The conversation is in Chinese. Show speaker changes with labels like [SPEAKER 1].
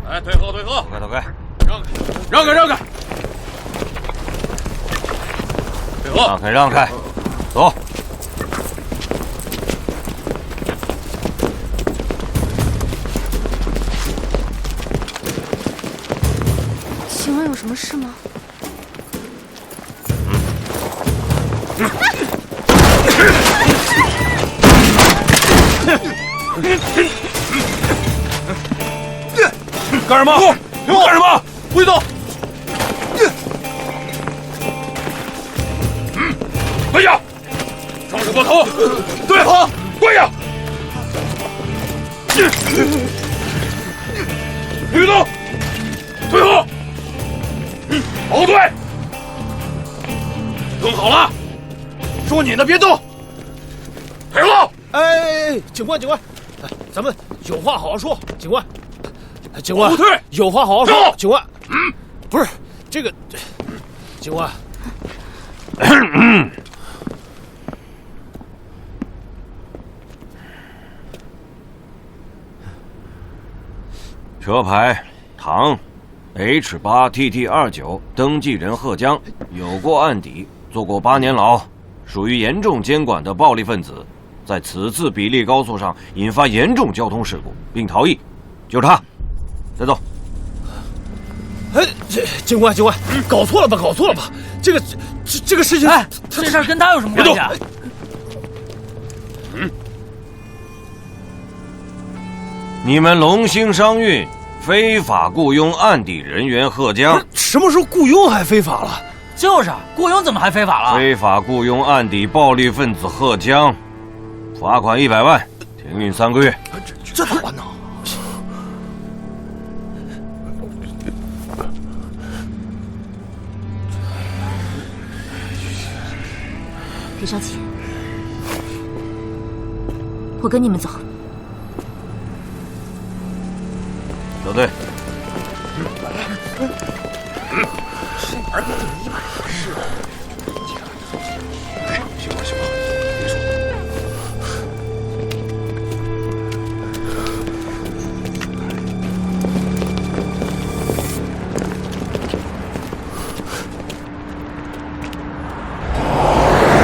[SPEAKER 1] 来，退后，退后，
[SPEAKER 2] 走开，
[SPEAKER 1] 让开，让开，退后，
[SPEAKER 2] 让开，走。
[SPEAKER 3] 请问有什么事吗？
[SPEAKER 1] 干什么？你们干什么？跪倒！跪下！双手抱头，对，好，跪下！别动！退后！后退！蹲好了！说你呢，别动！退后！
[SPEAKER 4] 哎，警官，咱们有话好好说，警官。警官，
[SPEAKER 1] 后退！
[SPEAKER 4] 有话好好说，警官。不是这个，警官。
[SPEAKER 2] 车牌唐 H8TT29，登记人贺江，有过案底，坐过8年牢，属于严重监管的暴力分子，在此次比例高速上引发严重交通事故并逃逸，就是他。再走。
[SPEAKER 4] 哎，警官，搞错了吧？这个事情，
[SPEAKER 5] 哎，这事儿跟他有什么关系啊？
[SPEAKER 2] 你们龙兴商运非法雇佣案底人员贺江，
[SPEAKER 4] 什么时候雇佣还非法了？
[SPEAKER 5] 就是雇佣怎么还非法了？
[SPEAKER 2] 非法雇佣案底暴力分子贺江，罚款100万，停运3个月。
[SPEAKER 4] 这咋办呢？
[SPEAKER 3] 别着急，我跟你们走。
[SPEAKER 2] 小队。
[SPEAKER 4] 这玩意儿跟你100是的。哎，行吧。